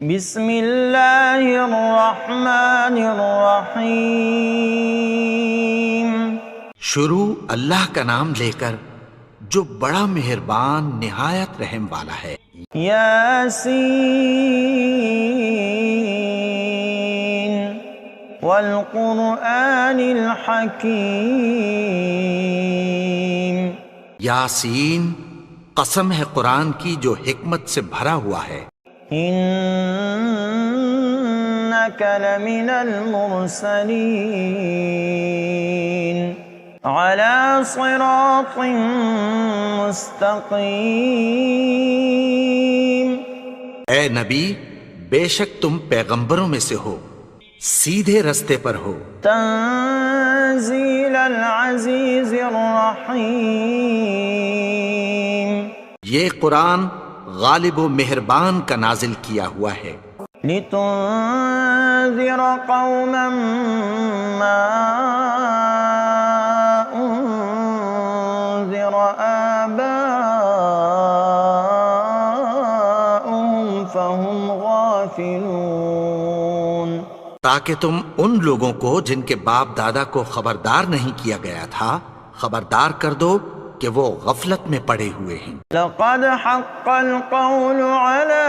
بسم اللہ الرحمن الرحیم۔ شروع اللہ کا نام لے کر جو بڑا مہربان نہایت رحم والا ہے۔ یاسین والقرآن الحکیم۔ یاسین، قسم ہے قرآن کی جو حکمت سے بھرا ہوا ہے۔ انک لمن المرسلین علی صراط مستقیم۔ اے نبی، بے شک تم پیغمبروں میں سے ہو، سیدھے رستے پر ہو۔ تنزیل العزیز الرحیم۔ یہ قرآن غالب و مہربان کا نازل کیا ہوا ہے۔ لتنذر قوما ما انذر آباؤهم فهم غافلون۔ تاکہ تم ان لوگوں کو جن کے باپ دادا کو خبردار نہیں کیا گیا تھا خبردار کر دو کہ وہ غفلت میں پڑے ہوئے ہیں۔ لقد حق القول على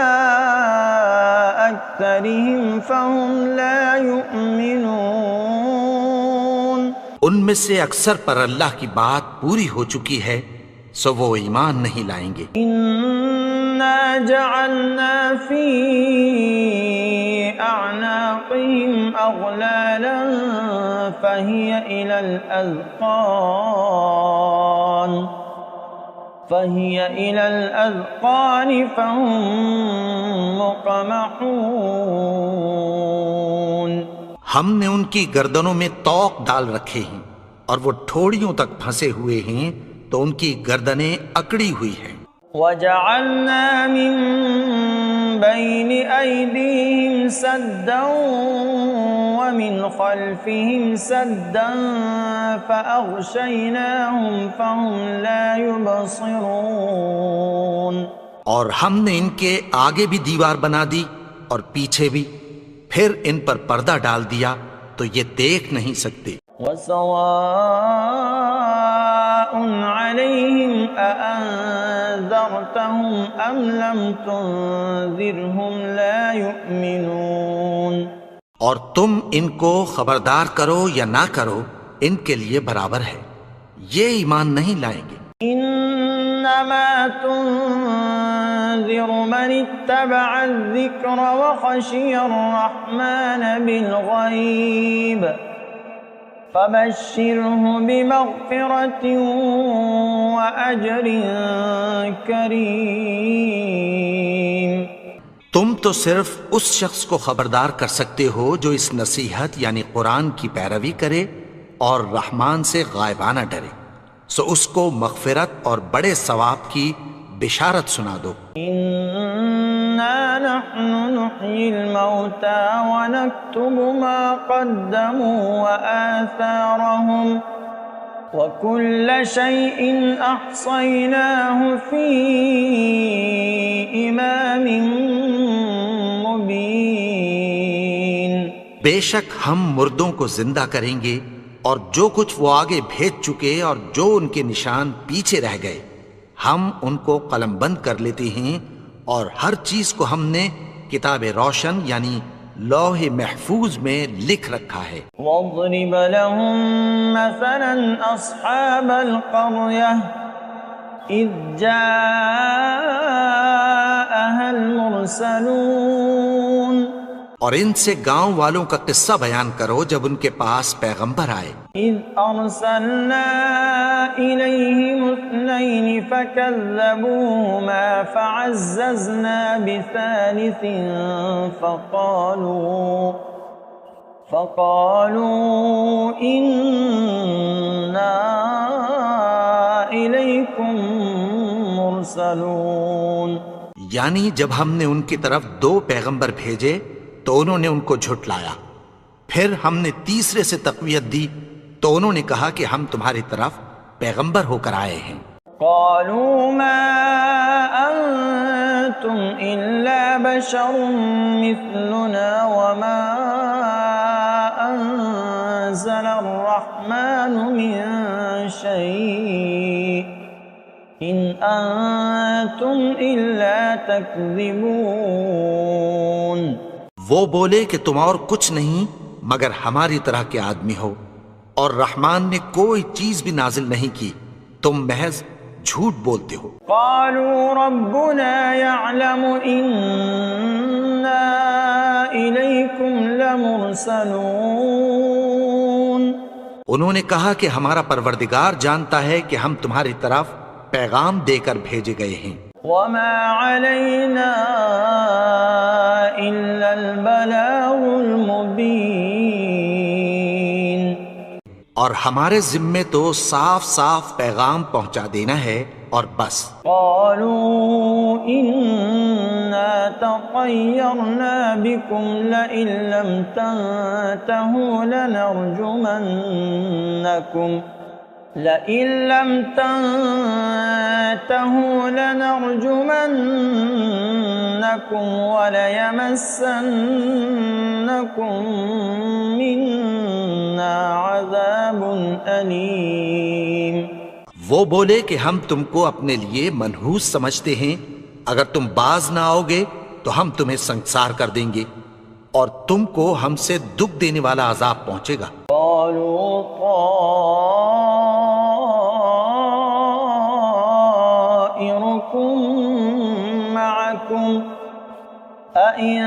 اکثرهم فهم لا يؤمنون۔ ان میں سے اکثر پر اللہ کی بات پوری ہو چکی ہے سو وہ ایمان نہیں لائیں گے۔ انا جعلنا في اعناقهم اغلالا فهي الى الاذقان فهم مقمحون۔ ہم نے ان کی گردنوں میں طوق ڈال رکھے ہیں اور وہ ٹھوڑیوں تک پھنسے ہوئے ہیں تو ان کی گردنیں اکڑی ہوئی ہیں۔ وجعلنا من بين أيديهم سدا ومن خلفهم سدا فأغشيناهم فهم لا يبصرون۔ اور ہم نے ان کے آگے بھی دیوار بنا دی اور پیچھے بھی، پھر ان پر پردہ ڈال دیا تو یہ دیکھ نہیں سکتے۔ وسواء عليهم أأنذرتهم أم لم تنذرهم لا يؤمنون۔ اور تم ان کو خبردار کرو یا نہ کرو ان کے لیے برابر ہے، یہ ایمان نہیں لائیں گے۔ انما تنذر من اتبع الذکر وخشی الرحمن بالغیب فبشرہ بمغفرۃ واجر کریم۔ تم تو صرف اس شخص کو خبردار کر سکتے ہو جو اس نصیحت یعنی قرآن کی پیروی کرے اور رحمان سے غائبانہ ڈرے، سو اس کو مغفرت اور بڑے ثواب کی بشارت سنا دو۔ انا نحن نحیی الموتى ونکتب ما قدموا وآثارهم وكل شيء احصیناه فی امام مبین۔ بے شک ہم مردوں کو زندہ کریں گے اور جو کچھ وہ آگے بھیج چکے اور جو ان کے نشان پیچھے رہ گئے ہم ان کو قلم بند کر لیتے ہیں، اور ہر چیز کو ہم نے کتاب روشن یعنی لوح محفوظ میں لکھ رکھا ہے۔ واضرب لهم مثلا اصحاب القرية اذ جاءها المرسلون۔ اور ان سے گاؤں والوں کا قصہ بیان کرو جب ان کے پاس پیغمبر آئے۔ اذ ارسلنا الیہم اثنین فکذبوہما فعززنا بثالث فقالوا انا الیکم مرسلون۔ یعنی جب ہم نے ان کی طرف 2 پیغمبر بھیجے تو انہوں نے ان کو جھٹلایا، پھر ہم نے تیسرے سے تقویت دی تو انہوں نے کہا کہ ہم تمہاری طرف پیغمبر ہو کر آئے ہیں۔ قالوا ما أنتم إلا بشر مثلنا وما أنزل الرحمن من شيء إن أنتم إلا تكذبون. وہ بولے کہ تم اور کچھ نہیں مگر ہماری طرح کے آدمی ہو، اور رحمان نے کوئی چیز بھی نازل نہیں کی، تم محض جھوٹ بولتے ہو. قالوا ربنا يعلم إنا إليكم لمرسلون. انہوں نے کہا کہ ہمارا پروردگار جانتا ہے کہ ہم تمہاری طرف پیغام دے کر بھیجے گئے ہیں. وما علينا إلا البلاغ المبين. اور ہمارے ذمے تو صاف صاف پیغام پہنچا دینا ہے اور بس. قالوا إنا تطيرنا بكم لئن لم تنتهوا لنرجمنكم وليمسنكم منا عذاب أليم. وہ بولے کہ ہم تم کو اپنے لیے منحوس سمجھتے ہیں، اگر تم باز نہ آؤ گے تو ہم تمہیں سنسار کر دیں گے اور تم کو ہم سے دکھ دینے والا عذاب پہنچے گا. قالوا طائركم معكم أئن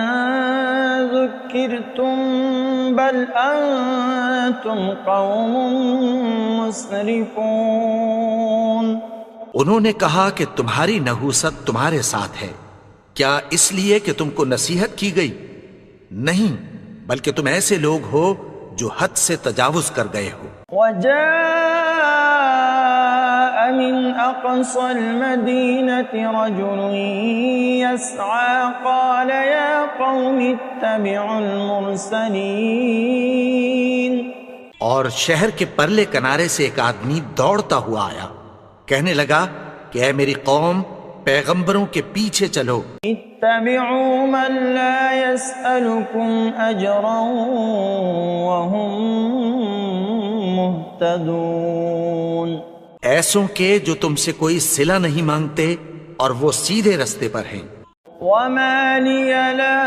ذكرتم بل أنتم قوم مسرفون. انہوں نے کہا کہ تمہاری نحوست تمہارے ساتھ ہے، کیا اس لیے کہ تم کو نصیحت کی گئی؟ نہیں، بلکہ تم ایسے لوگ ہو جو حد سے تجاوز کر گئے ہو. وجاء من أقصى المدينة رجل يسعى قال يا قوم اتبعوا المرسلين. اور شہر کے پرلے کنارے سے ایک آدمی دوڑتا ہوا آیا، کہنے لگا کہ اے میری قوم، پیغمبروں کے پیچھے چلو. اتبعوا من لا يسألكم أجرا وهم مهتدون. ایسوں کے جو تم سے کوئی صلہ نہیں مانگتے اور وہ سیدھے رستے پر ہیں. وما لي لا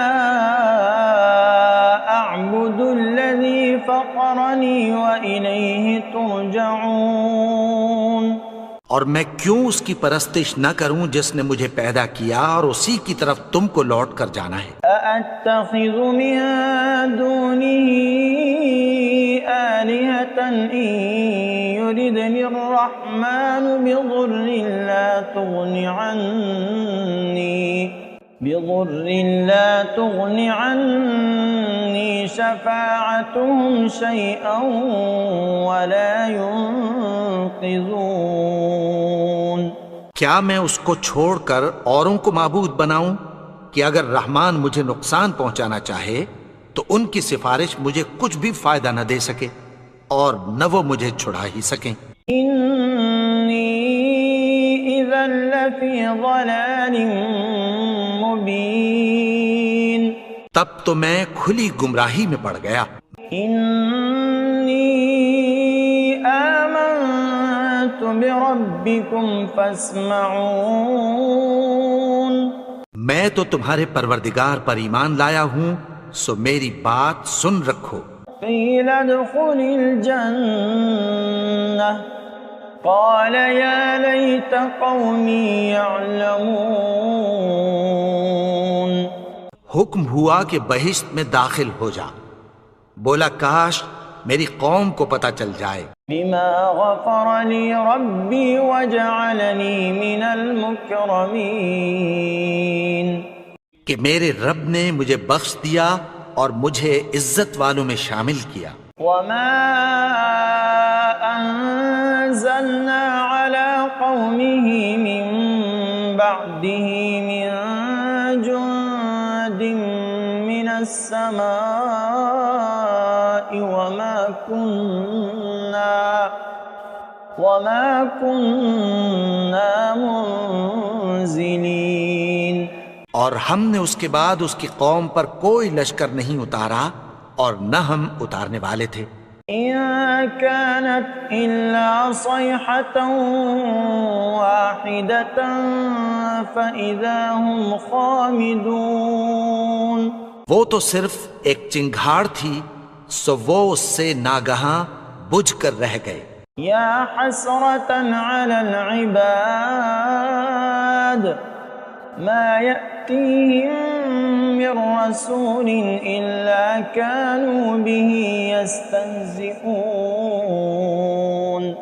أعبد الذي فطرني وإليه ترجعون. اور میں کیوں اس کی پرستش نہ کروں جس نے مجھے پیدا کیا اور اسی کی طرف تم کو لوٹ کر جانا ہے. أأتخذ من دونه آلهة إن يردني الرحمن بضر لا تغن عني شفاعتهم شيئا ولا ينقذون. کیا میں اس کو چھوڑ کر اوروں کو معبود بناؤں کہ اگر رحمان مجھے نقصان پہنچانا چاہے تو ان کی سفارش مجھے کچھ بھی فائدہ نہ دے سکے اور نہ وہ مجھے چھڑا ہی سکیں. انی اذا لفی ضلال مبین. تب تو میں کھلی گمراہی میں پڑ گیا. انی آمنت بربکم فاسمعون. میں تو تمہارے پروردگار پر ایمان لایا ہوں، سو میری بات سن رکھو. قیل ادخل الجنہ قال یا لیت قومی یعلمون. حکم ہوا کہ بہشت میں داخل ہو جا. بولا کاش میری قوم کو پتہ چل جائے. بما غفر لی ربی وجعلنی من المکرمین. کہ میرے رب نے مجھے بخش دیا اور مجھے عزت والوں میں شامل کیا. وما انزلنا على قومه من بعده من جند من السماء وما كنا منزلين. اور ہم نے اس کے بعد اس کی قوم پر کوئی لشکر نہیں اتارا اور نہ ہم اتارنے والے تھے۔ إن كانت إلا صيحة واحدة فإذا هم خامدون۔ وہ تو صرف ایک چنگھاڑ تھی، سو وہ اس سے ناگہاں بجھ کر رہ گئے۔ يا حسرة على العباد ما يأتيهم من رسول إلا كانوا به يستهزئون۔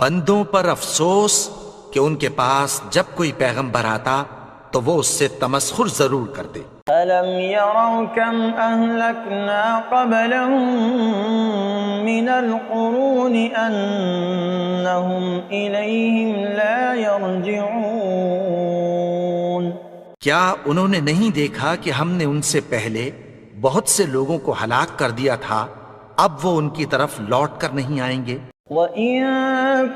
بندوں پر افسوس کہ ان کے پاس جب کوئی پیغمبر آتا تو وہ اس سے تمسخر ضرور کرتے۔ ألم يروا كم أهلكنا قبلهم من القرون أنهم إليهم لا يرجعون۔ کیا انہوں نے نہیں دیکھا کہ ہم نے ان سے پہلے بہت سے لوگوں کو ہلاک کر دیا تھا، اب وہ ان کی طرف لوٹ کر نہیں آئیں گے؟ وَإِن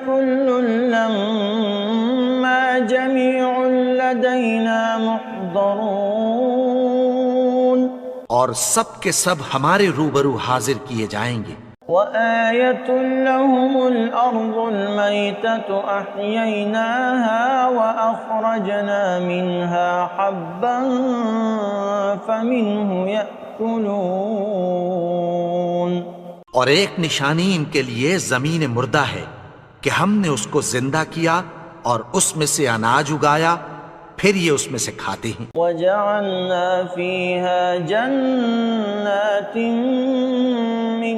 كُلٌّ لَّمَّا جَمِيعٌ لَّدَيْنَا مُحْضَرُونَ۔ اور سب کے سب ہمارے روبرو حاضر کیے جائیں گے۔ وَآيَةٌ لَّهُمُ الْأَرْضُ الْمَيْتَةُ أَحْيَيْنَاهَا وَأَخْرَجْنَا مِنْهَا حَبًّا فَمِنْهُ يَأْكُلُونَ۔ اور ایک نشانی ان کے لیے زمین مردہ ہے کہ ہم نے اس کو زندہ کیا اور اس میں سے اناج اگایا، پھر یہ اس میں سے کھاتے ہیں۔ وَجَعَلْنَا فِيهَا جَنَّاتٍ مِّن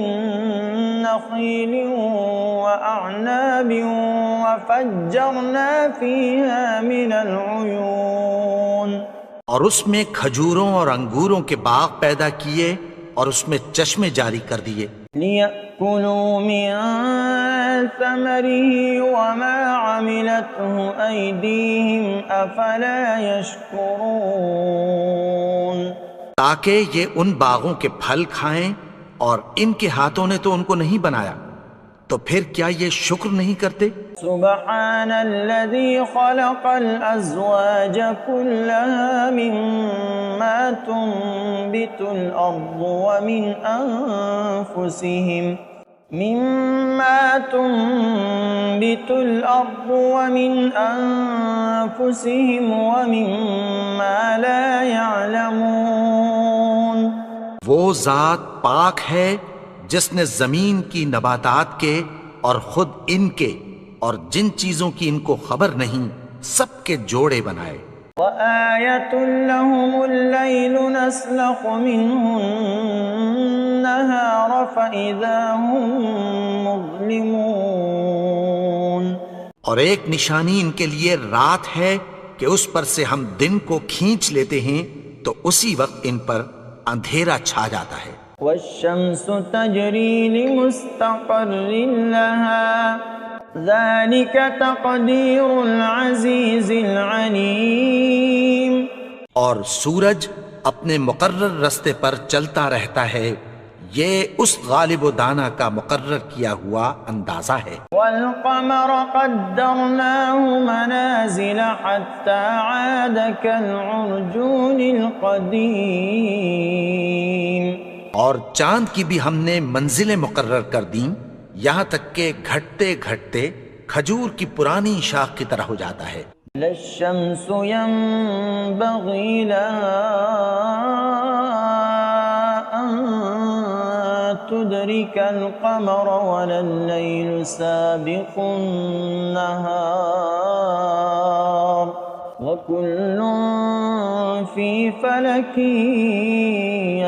نَّخِيلٍ وَأَعْنَابٍ وَفَجَّرْنَا فِيهَا مِنَ الْعُيُونِ۔ اور اس میں کھجوروں اور انگوروں کے باغ پیدا کیے اور اس میں چشمے جاری کر دیے۔ لِيَأْكُلُوا مِن ثَمَرِهِ وَمَا عَمِلَتْهُ أَيْدِيهِمْ أَفَلَا يَشْكُرُونَ۔ تاکہ یہ ان باغوں کے پھل کھائیں، اور ان کے ہاتھوں نے تو ان کو نہیں بنایا، تو پھر کیا یہ شکر نہیں کرتے؟ سبحان الذي خلق الأزواج كلها مما تنبت الأرض ومن أنفسهم ومما لا يعلمون۔ وہ ذات پاک ہے جس نے زمین کی نباتات کے اور خود ان کے اور جن چیزوں کی ان کو خبر نہیں سب کے جوڑے بنائے۔ وَآيَةٌ لَّهُمُ اللَّيْلُ نَسْلَخُ مِنْهُ النَّهَارَ فَإِذَا هُم مُظْلِمُونَ۔ اور ایک نشانی ان کے لیے رات ہے کہ اس پر سے ہم دن کو کھینچ لیتے ہیں تو اسی وقت ان پر اندھیرا چھا جاتا ہے۔ وَالشَّمْسُ تَجْرِي لِمُسْتَقَرٍّ لَّهَا ذَلِكَ تَقْدِيرُ الْعَزِيزِ الْعَلِيمِ۔ اور سورج اپنے مقرر رستے پر چلتا رہتا ہے، یہ اس غالب و دانا کا مقرر کیا ہوا اندازہ ہے۔ وَالْقَمَرَ قَدَّرْنَاهُ مَنَازِلَ حَتَّى عَادَ كَالْعُرْجُونِ الْقَدِيمِ۔ اور چاند کی بھی ہم نے منزلیں مقرر کر دیں، یہاں تک کہ گھٹتے گھٹتے کھجور کی پرانی شاخ کی طرح ہو جاتا ہے۔ لَا الشَّمْسُ يَنبَغِي لَهَا أَن تُدْرِكَ الْقَمَرَ وَلَا اللَّيْلُ سَابِقُ النَّهَارِ وَكُلٌّ فِي فَلَكٍ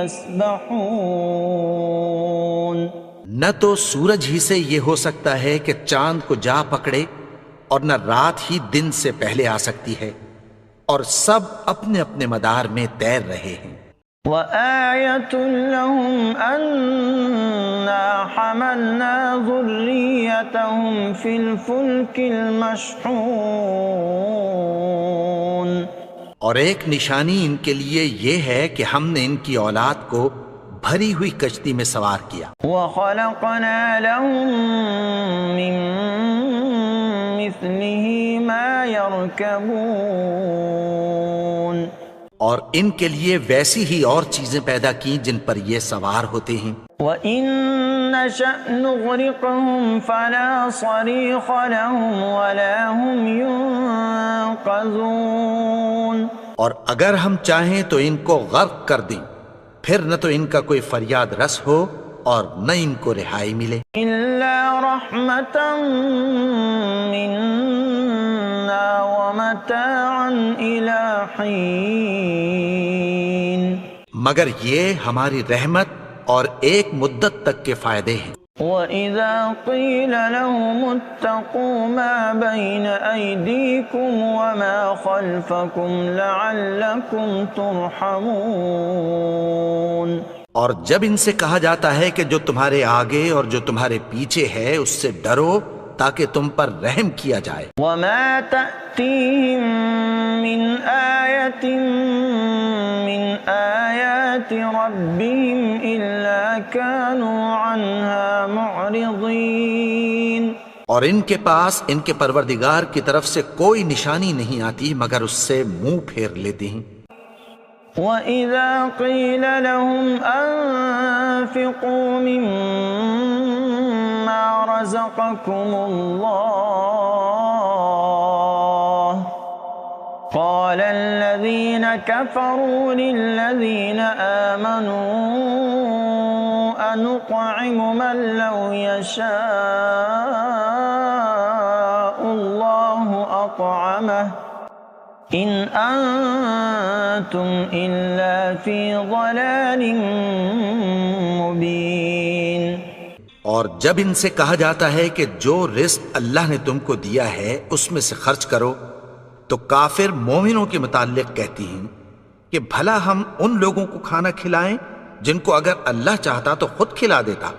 يَسْبَحُونَ۔ نہ تو سورج ہی سے یہ ہو سکتا ہے کہ چاند کو جا پکڑے، اور نہ رات ہی دن سے پہلے آ سکتی ہے، اور سب اپنے اپنے مدار میں تیر رہے ہیں۔ وَآيَةٌ لَّهُمْ أَنَّا حَمَلْنَا ذُرِّيَّتَهُمْ فِي الْفُلْكِ الْمَشْحُونِ۔ اور ایک نشانی ان کے لیے یہ ہے کہ ہم نے ان کی اولاد کو بھری ہوئی کشتی میں سوار کیا۔ وَخَلَقْنَا لَهُم مِّن مِّثْلِهِ مَا يَرْكَبُونَ۔ اور ان کے لیے ویسی ہی اور چیزیں پیدا کی جن پر یہ سوار ہوتے ہیں. وَإِن نَّشَأْ نُغْرِقْهُمْ فَلَا صَرِيخَ لَهُمْ وَلَا هُمْ يُنقَذُونَ. اور اگر ہم چاہیں تو ان کو غرق کر دیں، پھر نہ تو ان کا کوئی فریاد رس ہو اور نہ ان کو رہائی ملے. إِلَّا رَحْمَةً مِّنَّا وَمَتَاعًا إِلَىٰ حِينٍ. مگر یہ ہماری رحمت اور ایک مدت تک کے فائدے ہیں. وَإِذَا قِيلَ لَهُمُ اتَّقُوا مَا بَيْنَ أَيْدِيكُمْ وَمَا خَلْفَكُمْ لَعَلَّكُمْ تُرْحَمُونَ. اور جب ان سے کہا جاتا ہے کہ جو تمہارے آگے اور جو تمہارے پیچھے ہے اس سے ڈرو تاکہ تم پر رحم کیا جائے. وَمَا تَأْتِيهِم مِّنْ آيَةٍ مِّنْ آيَاتِ رَبِّهِمْ إِلَّا كَانُوا عَنْهَا مُعْرِضِينَ. اور ان کے پاس ان کے پروردگار کی طرف سے کوئی نشانی نہیں آتی مگر اس سے منہ پھیر لیتے ہیں. وَإِذَا قِيلَ لَهُمْ أَنفِقُوا مِمَّا رَزَقَكُمُ اللَّهُ قَالَ الَّذِينَ كَفَرُوا لِلَّذِينَ آمَنُوا أَنُطْعِمُ مَن لَّوْ يَشَاءُ اللَّهُ أَطْعَمَهُ إِنْ أَنتُمْ إِلَّا فِي ضَلَالٍ مُبِينٍ. اور جب ان سے کہا جاتا ہے کہ جو رزق اللہ نے تم کو دیا ہے اس میں سے خرچ کرو تو کافر مومنوں کے متعلق کہتی ہیں کہ بھلا ہم ان لوگوں کو کھانا کھلائیں جن کو اگر اللہ چاہتا تو خود کھلا دیتا.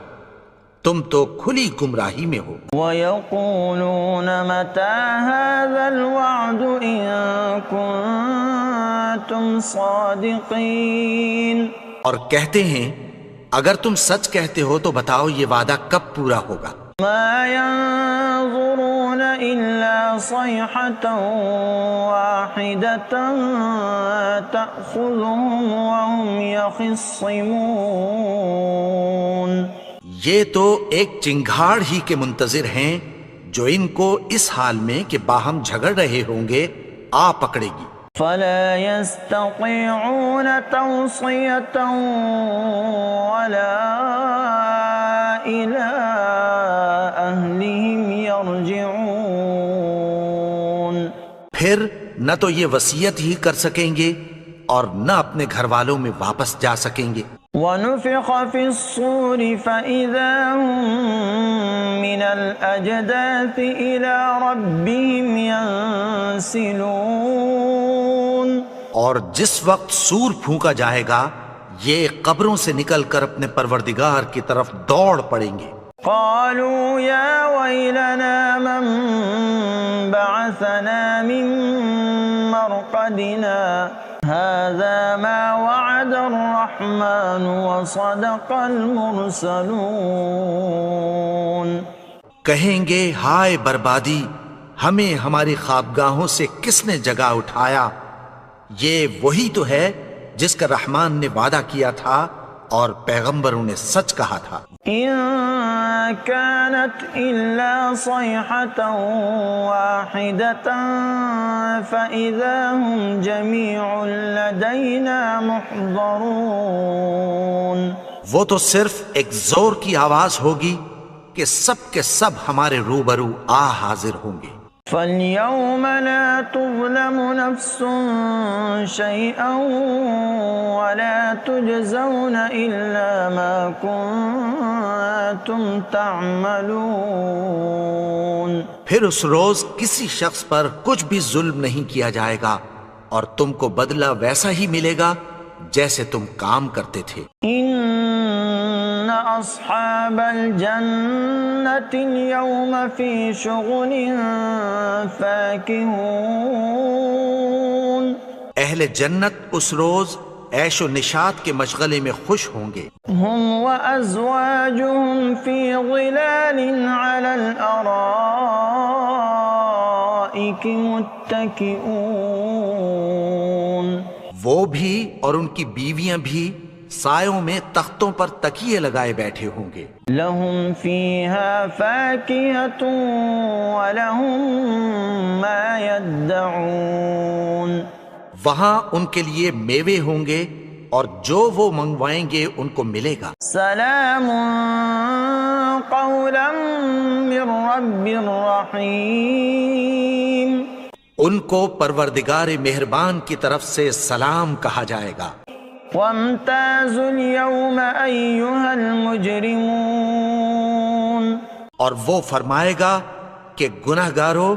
تم تو کھلی گمراہی میں ہو. وَيَقُولُونَ مَتَىٰ هَٰذَا الْوَعْدُ إِن كُنتُمْ صَادِقِينَ. اور کہتے ہیں اگر تم سچ کہتے ہو تو بتاؤ یہ وعدہ کب پورا ہوگا. مَا يَنظُرُونَ إِلَّا صَيْحَةً وَاحِدَةً تَأْخُذُهُمْ وَهُمْ يَخِصِّمُونَ. یہ تو ایک چنگھاڑ ہی کے منتظر ہیں جو ان کو اس حال میں کہ باہم جھگڑ رہے ہوں گے آ پکڑے گی. فَلَا يَسْتَطِيعُونَ تَوْصِيَةً وَلَا إِلَىٰ أَهْلِهِمْ يَرْجِعُونَ. پھر نہ تو یہ وصیت ہی کر سکیں گے اور نہ اپنے گھر والوں میں واپس جا سکیں گے. وَنُفِخَ فِي الصُّورِ فَإِذَا هُم مِّنَ الْأَجْدَاثِ إِلَىٰ رَبِّهِمْ يَنسِلُونَ. اور جس وقت سور پھونکا جائے گا یہ قبروں سے نکل کر اپنے پروردگار کی طرف دوڑ پڑیں گے. قالوا يا ويلنا من بعثنا من مرقدنا هذا ما وعد الرحمن وصدق المرسلون. کہیں گے ہائے بربادی، ہمیں ہماری خوابگاہوں سے کس نے جگا اٹھایا؟ یہ وہی تو ہے جس کا رحمان نے وعدہ کیا تھا اور پیغمبروں نے سچ کہا تھا. إن كانت إلا صيحة واحدة فإذا هم جميع لدينا محضرون. وہ تو صرف ایک زور کی آواز ہوگی کہ سب کے سب ہمارے روبرو آ حاضر ہوں گے. فَالْيَوْمَ لَا تُظْلَمُ نَفْسٌ شَيْئًا وَلَا تُجْزَوْنَ إِلَّا مَا كُنتُمْ تَعْمَلُونَ. پھر اس روز کسی شخص پر کچھ بھی ظلم نہیں کیا جائے گا اور تم کو بدلہ ویسا ہی ملے گا جیسے تم کام کرتے تھے. إِنَّ أَصْحَابَ الْجَنَّةِ الْيَوْمَ فِي شُغُلٍ فَاكِهُونَ. اہل جنت اس روز عیش و نشاط کے مشغلے میں خوش ہوں گے. هُمْ وَأَزْوَاجُهُمْ فِي ظِلَالٍ عَلَى الْأَرَائِكِ مُتَّكِئُونَ. وہ بھی اور ان کی بیویاں بھی سایوں میں تختوں پر تکیے لگائے بیٹھے ہوں گے. لهم فيها فاكهة ولهم ما يدعون. وہاں ان کے لیے میوے ہوں گے اور جو وہ منگوائیں گے ان کو ملے گا. سلام قولا من رب رحیم. ان کو پروردگار مہربان کی طرف سے سلام کہا جائے گا. وامتازوا اليوم أيها المجرمون. اور وہ فرمائے گا کہ گنہگارو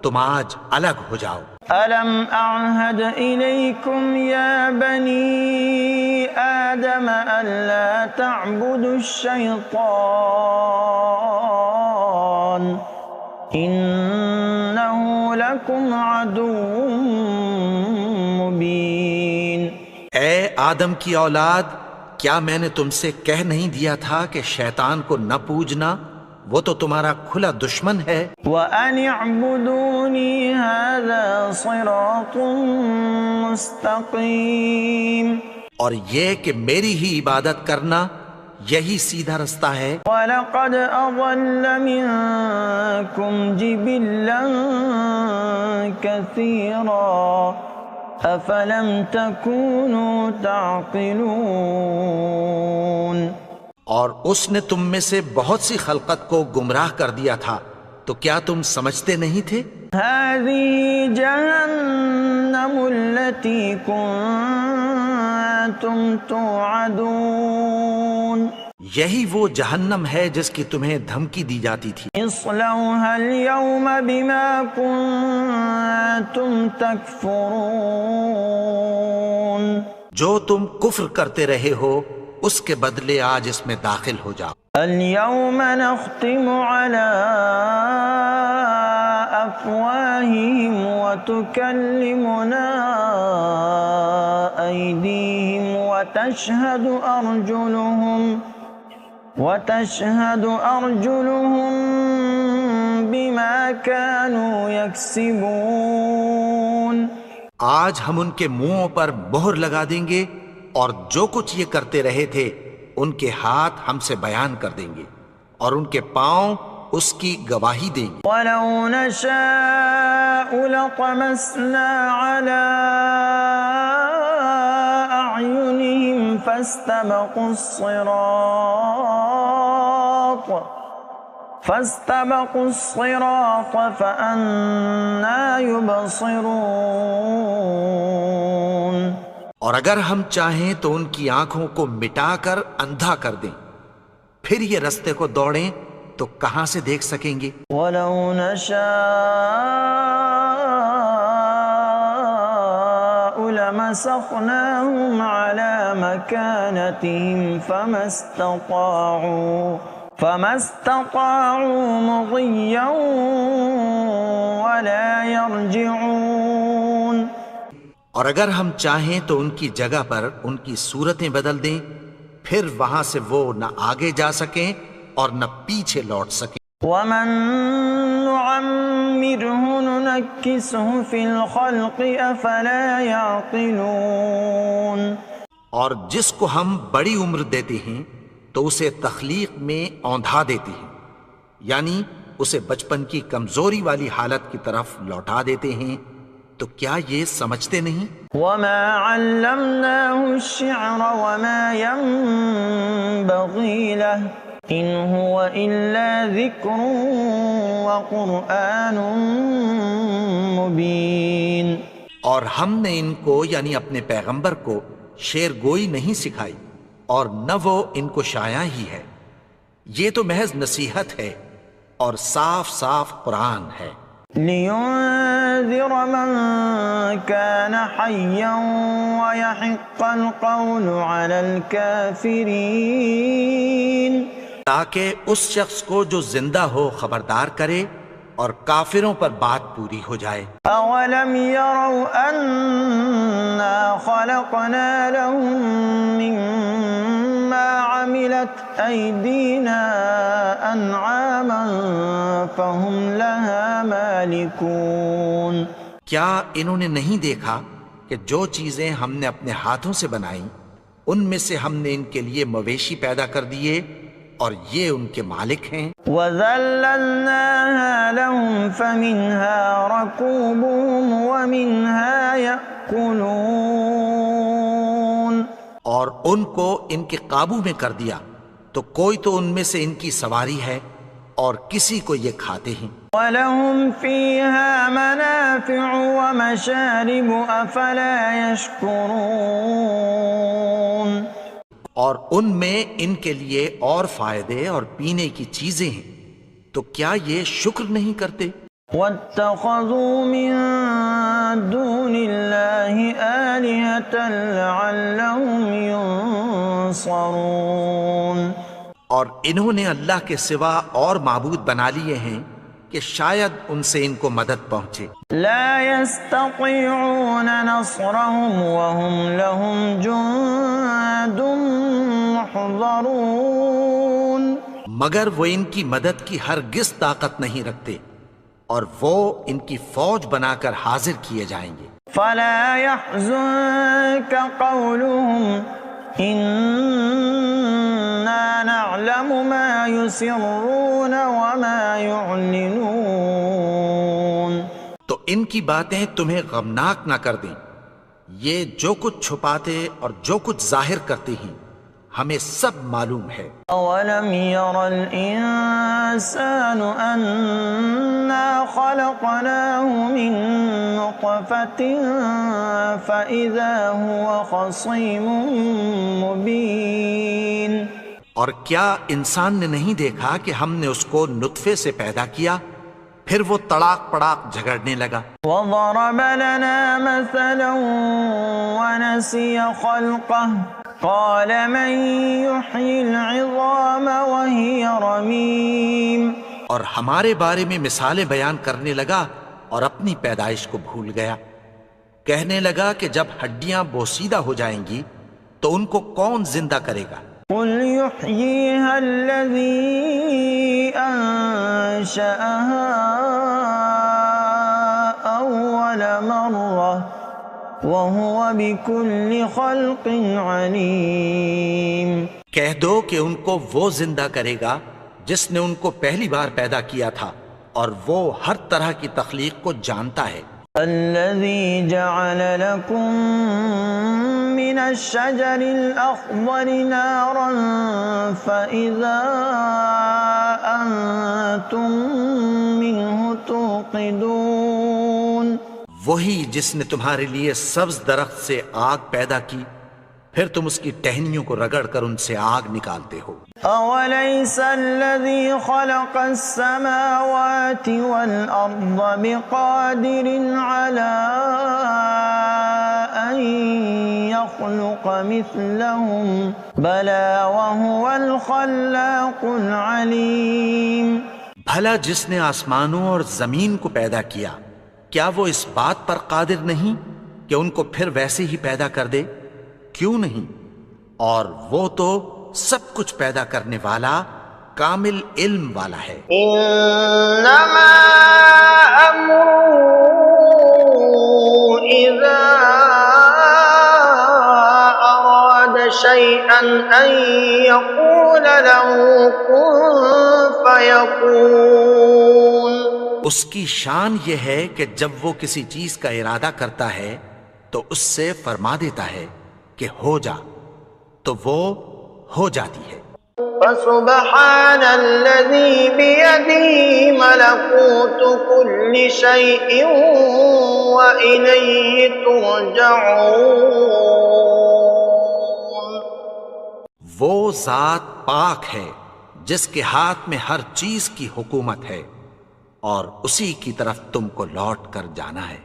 تم آج الگ ہو جاؤ. ألم أعهد إليكم يا بني آدم ألا تعبدوا الشيطان إنه لكم عدو مبين. اے آدم کی اولاد، کیا میں نے تم سے کہہ نہیں دیا تھا کہ شیطان کو نہ پوجنا، وہ تو تمہارا کھلا دشمن ہے. وَأَنِ اعْبُدُونِي هَذَا صِرَاطٌ مُسْتَقِيمٌ. اور یہ کہ میری ہی عبادت کرنا یہی سیدھا رستہ ہے. وَلَقَدْ أَضَلَّ مِنكُمْ جِبِلًّا كَثِيرًا أَفَلَمْ تَكُونُوا تَعْقِلُونَ. اور اس نے تم میں سے بہت سی خلقت کو گمراہ کر دیا تھا، تو کیا تم سمجھتے نہیں تھے؟ هذه جهنم التي كنتم توعدون. یہی وہ جہنم ہے جس کی تمہیں دھمکی دی جاتی تھی. اصلوها اليوم بما كنتم تكفرون. جو تم کفر کرتے رہے ہو اس کے بدلے آج اس میں داخل ہو جاؤ. اليوم نختم على أفواههم وتكلمنا أيديهم وتشهد أرجلهم بما كانوا يكسبون. آج ہم ان کے منہوں پر مہر لگا دیں گے اور جو کچھ یہ کرتے رہے تھے ان کے ہاتھ ہم سے بیان کر دیں گے اور ان کے پاؤں اس کی گواہی دیں گے. وَلَوْ نَشَاءُ لَطَمَسْنَا عَلَىٰ أَعْيُنِهِمْ فَاسْتَبَقُوا الصِّرَاطَ فَأَنَّىٰ يُبْصِرُونَ. اور اگر ہم چاہیں تو ان کی آنکھوں کو مٹا کر اندھا کر دیں، پھر یہ رستے کو دوڑیں تو کہاں سے دیکھ سکیں گے. وَلَوْ نَشَاءُ لَمَسَخْنَاهُمْ عَلَى مَكَانَتِهِمْ فَمَا اسْتَطَاعُوا مُضِيًّا وَلَا يَرْجِعُونَ. اور اگر ہم چاہیں تو ان کی جگہ پر ان کی صورتیں بدل دیں، پھر وہاں سے وہ نہ آگے جا سکیں اور نہ پیچھے لوٹ سکیں. وَمَن نُعَمِّرْهُ نُنَكِّسْهُ فِي الْخَلْقِ أَفَلَا يَعْقِلُونَ. اور جس کو ہم بڑی عمر دیتے ہیں تو اسے تخلیق میں اوندھا دیتے ہیں، یعنی اسے بچپن کی کمزوری والی حالت کی طرف لوٹا دیتے ہیں. تو کیا یہ سمجھتے نہیں؟ وَمَا عَلَّمْنَاهُ الشِّعْرَ وَمَا يَنبَغِي لَهُ إِنْ هُوَ إِلَّا ذِكْرٌ وَقُرْآنٌ مُبِينٌ. اور ہم نے ان کو یعنی اپنے پیغمبر کو شعر گوئی نہیں سکھائی اور نہ وہ ان کو شایع ہی ہے، یہ تو محض نصیحت ہے اور صاف صاف قرآن ہے. لِيُنذِرَ مَن كَانَ حَيًّا وَيَحِقَّ الْقَوْلُ عَلَى الْكَافِرِينَ. تاکہ اس شخص کو جو زندہ ہو خبردار کرے اور کافروں پر بات پوری ہو جائے. أَوَلَمْ يَرَوْا أَنَّا خَلَقْنَا لَهُم مِّمَّا عَمِلَتْ أَيْدِينَا أَنْعَامًا فَهُمْ لَهَا مَالِكُونَ. کیا انہوں نے نہیں دیکھا کہ جو چیزیں ہم نے اپنے ہاتھوں سے بنائیں ان میں سے ہم نے ان کے لیے مویشی پیدا کر دیے اور یہ ان کے مالک ہیں. وَذَلَّلْنَاهَا لَهُمْ فَمِنْهَا رَكُوبُهُمْ وَمِنْهَا يَأْكُلُونَ. اور ان کو ان کے قابو میں کر دیا تو کوئی تو ان میں سے ان کی سواری ہے اور کسی کو یہ کھاتے ہیں. وَلَهُمْ فِيهَا مَنَافِعُ وَمَشَارِبُ أَفَلَا يَشْكُرُونَ. اور ان میں ان کے لیے اور فائدے اور پینے کی چیزیں ہیں تو کیا یہ شکر نہیں کرتے؟ وَاتَّخَذُوا مِن دُونِ اللَّهِ آلِهَةً لَعَلَّهُمْ يُنصَرُونَ. اور انہوں نے اللہ کے سوا اور معبود بنا لیے ہیں کہ شاید ان سے ان کو مدد پہنچے. لا يستطيعون نصرهم وهم لهم جند محضرون. مگر وہ ان کی مدد کی ہرگز طاقت نہیں رکھتے اور وہ ان کی فوج بنا کر حاضر کیے جائیں گے. فلا يحزنك قولهم إنا نعلم ما يسرون وما يعلنون. تو ان کی باتیں تمہیں غمناک نہ کر دیں. یہ جو کچھ چھپاتے اور جو کچھ ظاہر کرتے ہیں ہمیں سب معلوم ہے. أولم ير الإنسان أنا خلقناه من نطفة فإذا هو خصيم مبين. اور کیا انسان نے نہیں دیکھا کہ ہم نے اس کو نطفے سے پیدا کیا پھر وہ تڑاک پڑاک جھگڑنے لگا. وضرب لنا مثلا ونسي خلقه قال من يحيي العظام وهي رميم. اور ہمارے بارے میں مثالیں بیان کرنے لگا اور اپنی پیدائش کو بھول گیا. کہنے لگا کہ جب ہڈیاں بوسیدہ ہو جائیں گی تو ان کو کون زندہ کرے گا؟ قل يحييها الذي أنشأها أول مرة وهو بكل خلق عليم. کہہ دو کہ ان کو وہ زندہ کرے گا جس نے ان کو پہلی بار پیدا کیا تھا اور وہ ہر طرح کی تخلیق کو جانتا ہے. الذي جعل لكم من الشجر الأخضر نارا فإذا أنتم منه توقدون. وہی جس نے تمہارے لیے سبز درخت سے آگ پیدا کی پھر تم اس کی ٹہنیوں کو رگڑ کر ان سے آگ نکالتے ہو. أوليس الذي خلق السماوات والأرض بقادر على أن يخلق مثلهم بلى وهو الخلاق العليم. بھلا جس نے آسمانوں اور زمین کو پیدا کیا کیا وہ اس بات پر قادر نہیں کہ ان کو پھر ویسے ہی پیدا کر دے؟ کیوں نہیں؟ اور وہ تو سب کچھ پیدا کرنے والا کامل علم والا ہے. انما امره اذا اراد شيئا ان يقول له كن فيكون. اس کی شان یہ ہے کہ جب وہ کسی چیز کا ارادہ کرتا ہے تو اس سے فرما دیتا ہے کہ ہو جا تو وہ ہو جاتی ہے. فسبحان الذي بيده ملكوت كل شيء وإليه ترجعون. وہ ذات پاک ہے جس کے ہاتھ میں ہر چیز کی حکومت ہے اور اسی کی طرف تم کو لوٹ کر جانا ہے.